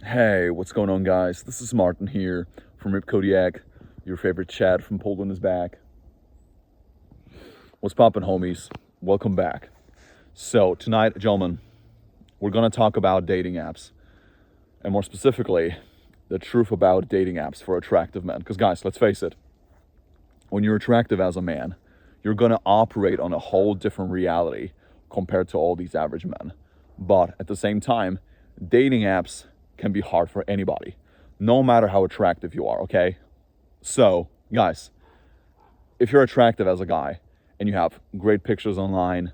Hey, what's going on, guys? This is Martin here from Rip Kodiak. Your favorite Chad from Poland is back. What's poppin', homies? Welcome back. So, tonight, gentlemen, we're gonna talk about dating apps. And more specifically, the truth about dating apps for attractive men. Because, guys, let's face it, when you're attractive as a man, you're gonna operate on a whole different reality compared to all these average men. But at the same time, dating apps can be hard for anybody, no matter how attractive you are, okay? So, guys, if you're attractive as a guy and you have great pictures online,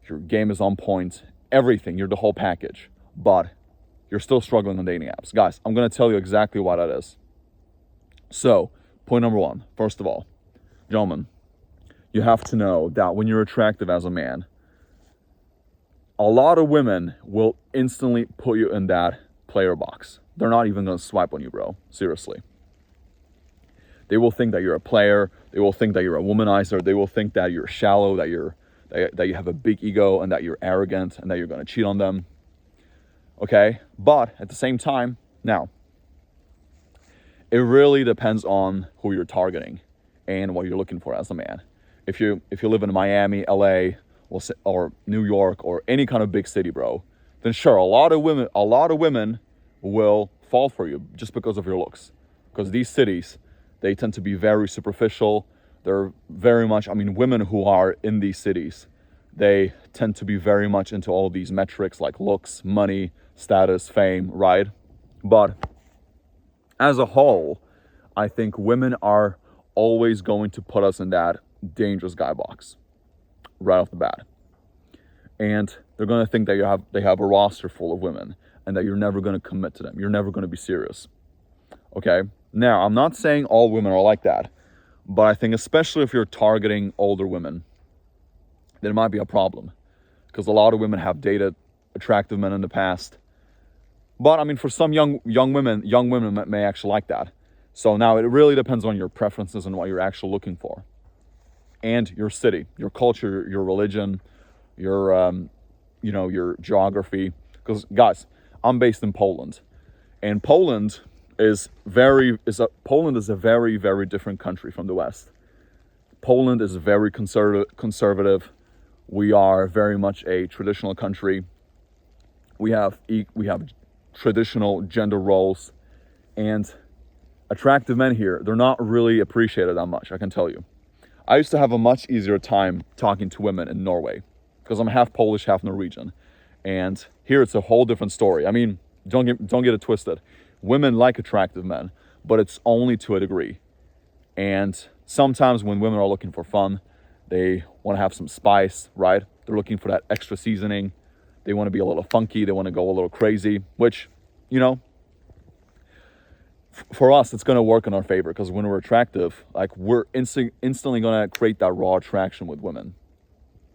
your game is on point, everything, you're the whole package, but you're still struggling on dating apps. Guys, I'm gonna tell you exactly why that is. So, point number one, first of all, gentlemen, you have to know that when you're attractive as a man, a lot of women will instantly put you in that player box. They're not even gonna swipe on you, bro. Seriously. They will think that you're a player. They will think that you're a womanizer. They will think that you're shallow, that you have a big ego, and that you're arrogant, and that you're gonna cheat on them. Okay? But at the same time, now, it really depends on who you're targeting and what you're looking for as a man. If you live in Miami, LA, or New York, or any kind of big city, bro, then sure, a lot of women will fall for you just because of your looks. Because these cities, they tend to be very superficial. They're very much, women who are in these cities, they tend to be very much into all these metrics like looks, money, status, fame, right? But as a whole, I think women are always going to put us in that dangerous guy box right off the bat. And they're going to think that they have a roster full of women and that you're never going to commit to them. You're never going to be serious. Okay? Now, I'm not saying all women are like that, but I think especially if you're targeting older women, there might be a problem because a lot of women have dated attractive men in the past. But for some young women may actually like that. So now it really depends on your preferences and what you're actually looking for. And your city, your culture, your religion, your geography. Because guys, I'm based in Poland, and Poland is a very, very different country from the West. Poland is very conservative. We are very much a traditional country. We have traditional gender roles, and attractive men here, they're not really appreciated that much, I can tell you. I used to have a much easier time talking to women in Norway because I'm half Polish, half Norwegian. And here it's a whole different story. Don't get it twisted. Women like attractive men, but it's only to a degree. And sometimes when women are looking for fun, they want to have some spice, right? They're looking for that extra seasoning. They want to be a little funky. They want to go a little crazy, which, for us, it's going to work in our favor because when we're attractive, we're instantly going to create that raw attraction with women.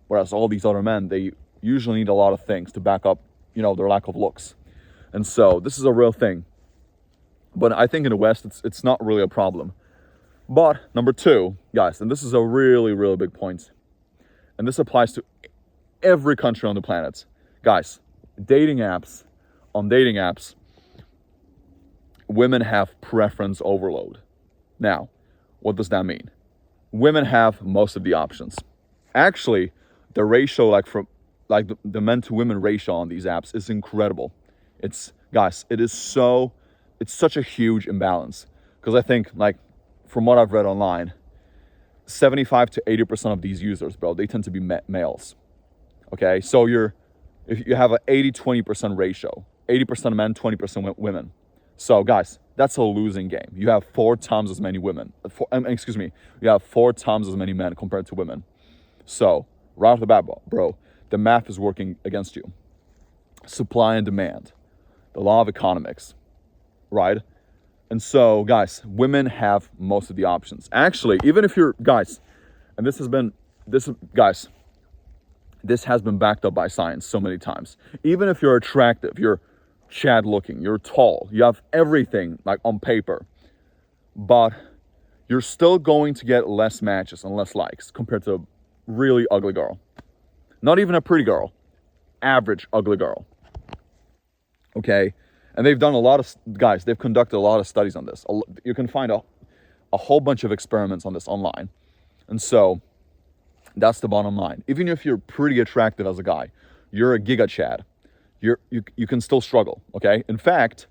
Whereas all these other men, they usually need a lot of things to back up, their lack of looks. And so this is a real thing. But I think in the West, it's not really a problem. But number two, guys, and this is a really, really big point, and this applies to every country on the planet. Guys, on dating apps, women have preference overload. Now, what does that mean? Women have most of the options. Actually, the ratio, the men to women ratio on these apps is incredible. It's such a huge imbalance. Because I think, from what I've read online, 75 to 80% of these users, bro, they tend to be males. Okay, so if you have an 80-20% ratio, 80% men, 20% women. So guys, that's a losing game. You have 4 times as many women. You have 4 times as many men compared to women. So right off the bat, bro, the math is working against you. Supply and demand, the law of economics, right? And so, guys, women have most of the options. Actually, even if you're, guys, and this has been backed up by science so many times. Even if you're attractive, you're Chad looking, you're tall, you have everything on paper, but you're still going to get less matches and less likes compared to a really ugly girl. Not even a pretty girl, average ugly girl. Okay? And they've done a lot of, guys, they've conducted a lot of studies on this. You can find a whole bunch of experiments on this online. And so that's the bottom line. Even if you're pretty attractive as a guy, you're a giga chad, you can still struggle, okay? In fact,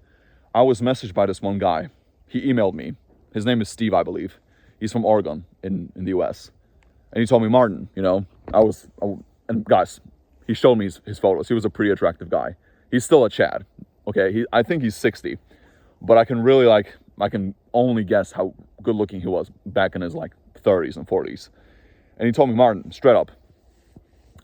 I was messaged by this one guy. He emailed me. His name is Steve, I believe. He's from Oregon in the US. And he told me, Martin, and guys, he showed me his photos. He was a pretty attractive guy. He's still a Chad, okay? I think he's 60, but I can only guess how good looking he was back in his 30s and 40s. And he told me, Martin, straight up,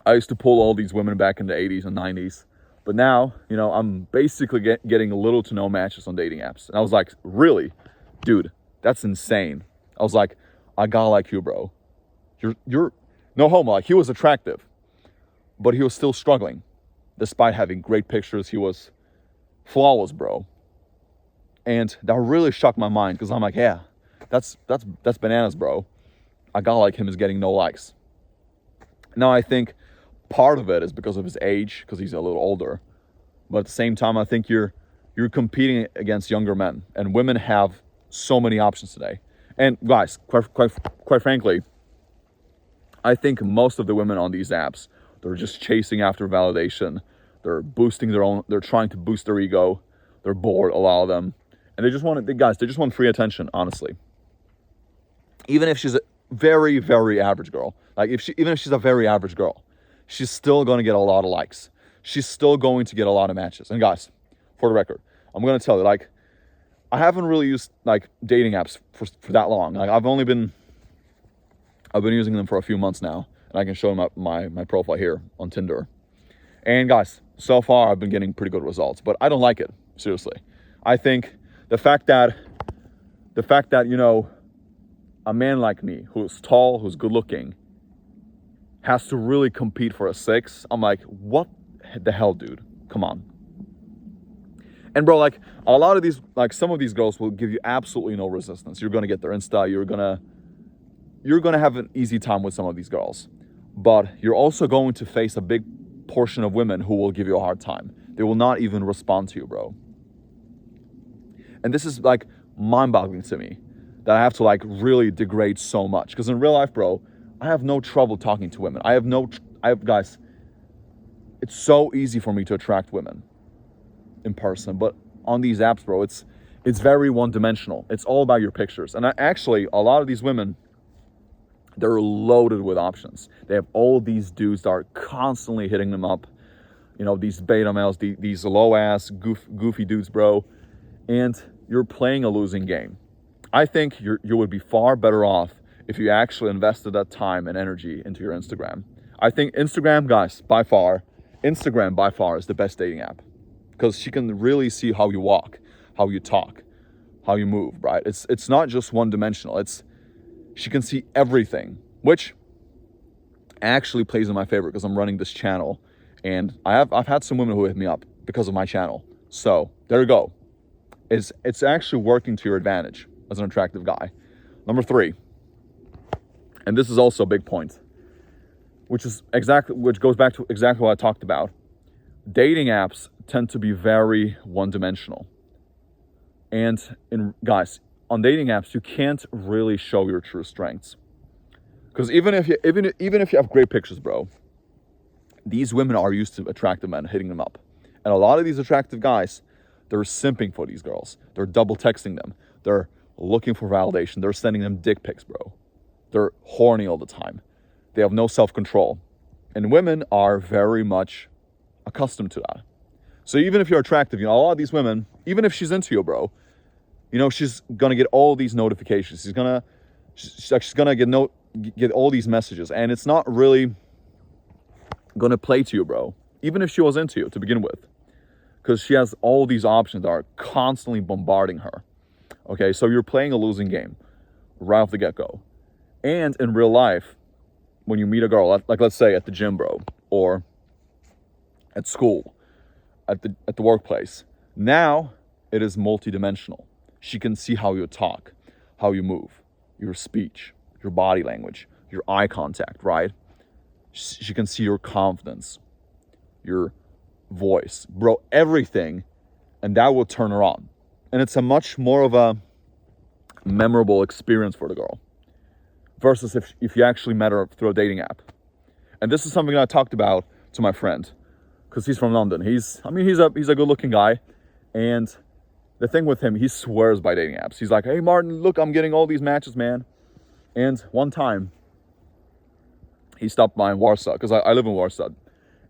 I used to pull all these women back in the 80s and 90s, but now, I'm basically getting little to no matches on dating apps. And I was like, really? Dude, that's insane. I was like, I got like you, bro. You're no homo. He was attractive, but he was still struggling. Despite having great pictures, he was flawless, bro. And that really shocked my mind, because I'm like, yeah, that's bananas, bro. A guy like him is getting no likes. Now, I think part of it is because of his age, because he's a little older. But at the same time, I think you're competing against younger men, and women have so many options today. And guys, quite frankly, I think most of the women on these apps, they're just chasing after validation. They're they're trying to boost their ego. They're bored, a lot of them. And they just want free attention, honestly. Even if she's a very, very average girl. Even if she's a very average girl, she's still going to get a lot of likes. She's still going to get a lot of matches. And guys, for the record, I'm going to tell you, I haven't really used dating apps for that long. I've been using them for a few months now, and I can show them my profile here on Tinder. And guys, so far I've been getting pretty good results, but I don't like it, seriously. I think the fact that a man like me, who's tall, who's good looking, has to really compete for a 6. I'm like, what the hell, dude? Come on. And bro, a lot of these, some of these girls will give you absolutely no resistance. You're gonna get their Insta. You're gonna have an easy time with some of these girls, but you're also going to face a big portion of women who will give you a hard time. They will not even respond to you, bro. And this is mind-boggling to me, that I have to really degrade so much. Because in real life, bro, I have no trouble talking to women. Guys, it's so easy for me to attract women in person, but on these apps, bro, it's very one-dimensional. It's all about your pictures. And a lot of these women, they're loaded with options. They have all these dudes that are constantly hitting them up. These beta males, these low-ass, goofy dudes, bro. And you're playing a losing game. I think you would be far better off if you actually invested that time and energy into your Instagram. I think Instagram, guys, by far is the best dating app, because she can really see how you walk, how you talk, how you move, right? It's not just one-dimensional. She can see everything, which actually plays in my favor, because I'm running this channel, and I've had some women who hit me up because of my channel. So there you go. It's actually working to your advantage as an attractive guy. Number 3, and this is also a big point, which goes back to exactly what I talked about. Dating apps tend to be very one-dimensional. And guys, on dating apps, you can't really show your true strengths. Because even if you have great pictures, bro, these women are used to attractive men hitting them up. And a lot of these attractive guys, they're simping for these girls. They're double texting them. They're looking for validation. They're sending them dick pics, bro. They're horny all the time. They have no self-control. And women are very much accustomed to that. So even if you're attractive, a lot of these women, even if she's into you, bro, she's gonna get all these notifications. She's gonna get all these messages, and it's not really gonna play to you, bro. Even if she was into you to begin with, because she has all these options that are constantly bombarding her. Okay, so you're playing a losing game right off the get-go. And in real life, when you meet a girl, let's say at the gym, bro, or at school, at the workplace, now it is multidimensional. She can see how you talk, how you move, your speech, your body language, your eye contact, right? She can see your confidence, your voice. Bro, everything and that will turn her on. And it's a much more of a memorable experience for the girl versus if you actually met her through a dating app. And this is something I talked about to my friend, because he's from London. He's a good-looking guy, and the thing with him, he swears by dating apps. He's like, hey, Martin, look, I'm getting all these matches, man. And one time, he stopped by in Warsaw, because I live in Warsaw,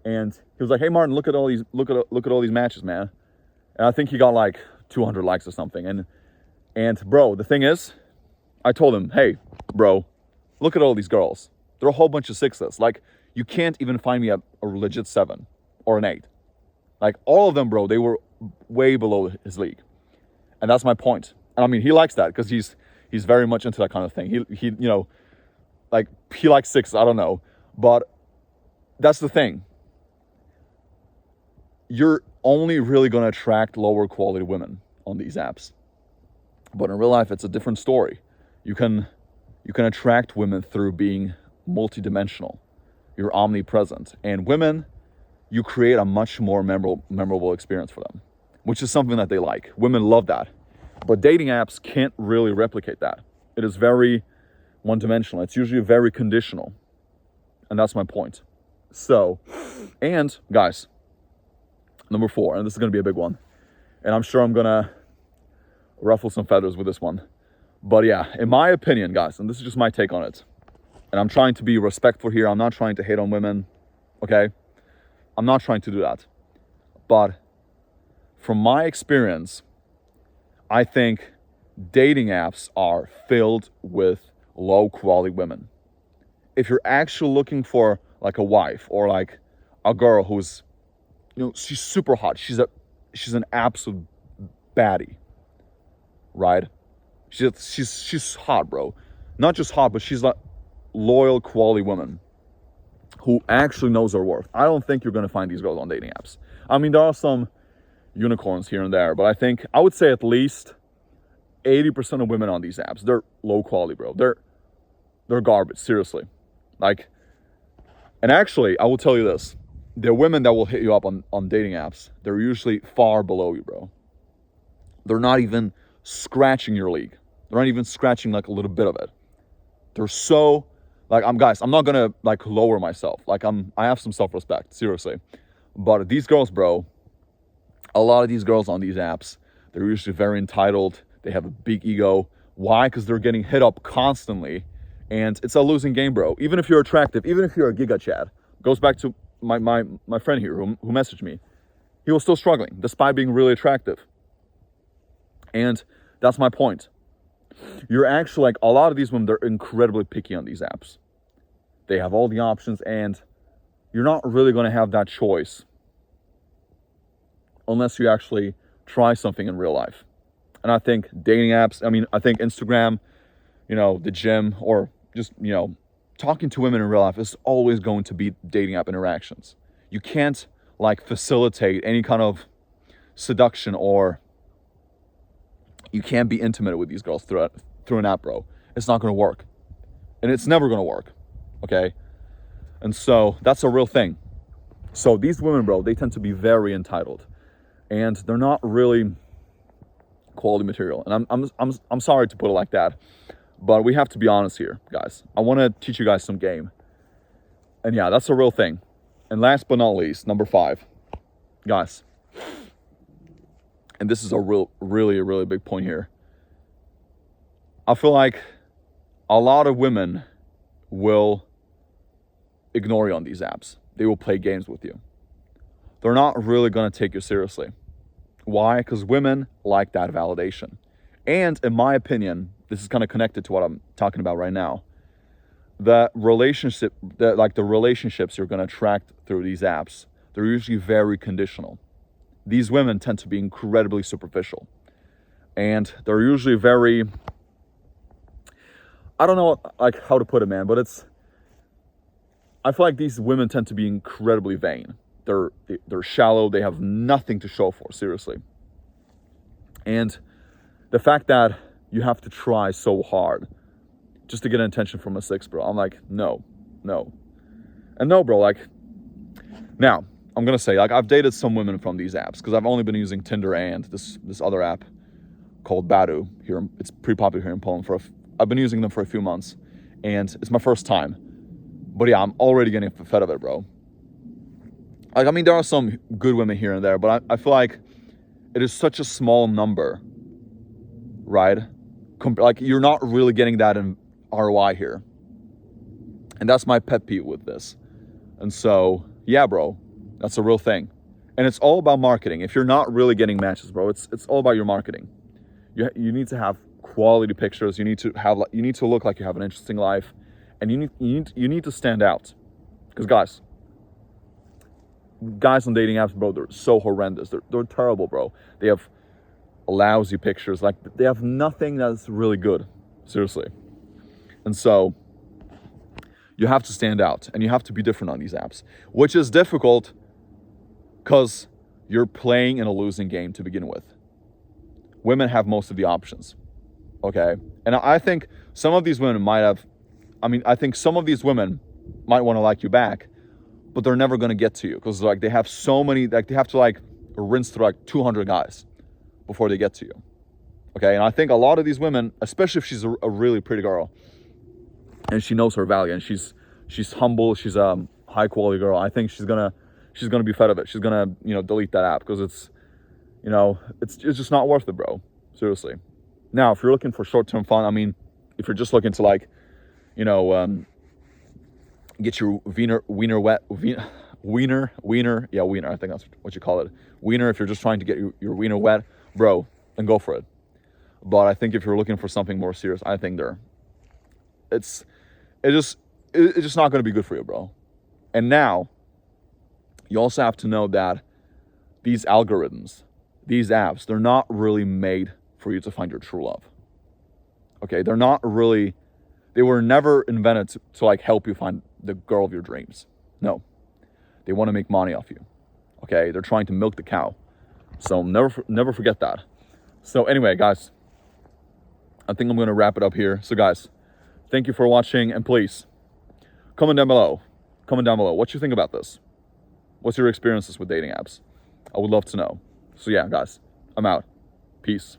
and he was like, hey, Martin, look at all these matches, man. And I think he got like 200 likes or something. And bro, the thing is, I told him, hey, bro, look at all these girls. They're a whole bunch of sixes. Like, you can't even find me a legit 7 or an 8. Like, all of them, bro, they were way below his league. And that's my point. And I mean, he likes that because he's very much into that kind of thing. He you know, like, he likes 6, I don't know. But that's the thing. You're only really going to attract lower quality women on these apps. But in real life, it's a different story. You can attract women through being multidimensional. You're omnipresent. And women, you create a much more memorable experience for them, which is something that they like. Women love that. But dating apps can't really replicate that. It is very one-dimensional. It's usually very conditional. And that's my point. So, and guys, number 4, and this is going to be a big one. And I'm sure I'm going to ruffle some feathers with this one. But yeah, in my opinion, guys, and this is just my take on it, and I'm trying to be respectful here. I'm not trying to hate on women, okay? I'm not trying to do that. But from my experience, I think dating apps are filled with low-quality women. If you're actually looking for like a wife or like a girl who's, you know, she's super hot. She's an absolute baddie, right? She's hot, bro. Not just hot, but she's like loyal, quality woman who actually knows her worth. I don't think you're gonna find these girls on dating apps. I mean, there are some unicorns here and there, but I would say at least 80% of women on these apps, they're low quality, bro. They're garbage, seriously. Like, and actually, I will tell you this. The women that will hit you up on dating apps, they're usually far below you, bro. They're not even scratching your league. They're not even scratching like a little bit of it. They're so, like, I'm not gonna like lower myself. Like, I have some self-respect, seriously. But these girls, bro, a lot of these girls on these apps, they're usually very entitled. They have a big ego. Why? Because they're getting hit up constantly. And it's a losing game, bro. Even if you're attractive, even if you're a giga chad, goes back to my friend here who messaged me. He was still struggling despite being really attractive. And that's my point. You're actually, like, a lot of these women, they're incredibly picky on these apps. They have all the options, and you're not really going to have that choice unless you actually try something in real life. And I think dating apps, I think Instagram, you know, the gym, or just, you know, talking to women in real life is always going to be dating app interactions. You can't, like, facilitate any kind of seduction, or you can't be intimate with these girls through an app, bro. It's not going to work. And it's never going to work, okay? And so that's a real thing. So these women, bro, they tend to be very entitled. And they're not really quality material. And I'm sorry to put it like that, but we have to be honest here, guys. I want to teach you guys some game. And yeah, that's a real thing. And last but not least, number 5, guys. And this is a really big point here. I feel like a lot of women will ignore you on these apps. They will play games with you. They're not really going to take you seriously. Why? Because women like that validation. And in my opinion, this is kind of connected to what I'm talking about right now. The relationships you're going to attract through these apps, they're usually very conditional. These women tend to be incredibly superficial. And they're usually very, I don't know like how to put it, man, but I feel like these women tend to be incredibly vain. They're shallow. They have nothing to show for, seriously. And the fact that you have to try so hard just to get attention from a 6, bro, I'm like, no. And no, bro, like, now, I'm gonna say, like, I've dated some women from these apps because I've only been using Tinder and this other app called Badu here. It's pretty popular here in Poland. I've been using them for a few months, and it's my first time. But yeah, I'm already getting fed of it, bro. Like, I mean, there are some good women here and there, but I feel like it is such a small number, right? Like, you're not really getting that in ROI here. And that's my pet peeve with this. And so, yeah, bro, that's a real thing. And it's all about marketing. If you're not really getting matches, bro, it's all about your marketing. You need to have quality pictures. You need to look like you have an interesting life, and you need to stand out. Because guys on dating apps, bro, they're so horrendous. They're terrible, bro. They have lousy pictures. Like, they have nothing that's really good. Seriously. And so you have to stand out, and you have to be different on these apps, which is difficult because you're playing in a losing game to begin with. Women have most of the options, okay? And I think some of these women I think some of these women might want to like you back, but they're never going to get to you because, like, they have so many, like, they have to, like, rinse through, like, 200 guys before they get to you, okay? And I think a lot of these women, especially if she's a really pretty girl and she knows her value and she's humble, she's a high quality girl, I think she's gonna be fed of it. She's gonna, delete that app because it's just not worth it, bro. Seriously. Now, if you're looking for short-term fun, I mean, if you're just looking to, like, get your wiener wet, wiener, yeah, wiener, I think that's what you call it. Wiener, if you're just trying to get your wiener wet, bro, then go for it. But I think if you're looking for something more serious, I think it's just not going to be good for you, bro. And now, you also have to know that these algorithms, these apps, they're not really made for you to find your true love. Okay, they were never invented to like help you find the girl of your dreams. No, they want to make money off you. Okay, they're trying to milk the cow. So never forget that. So anyway, guys, I think I'm going to wrap it up here. So guys, thank you for watching, and please comment down below what you think about this. What's your experiences with dating apps? I would love to know. So yeah, guys, I'm out. Peace.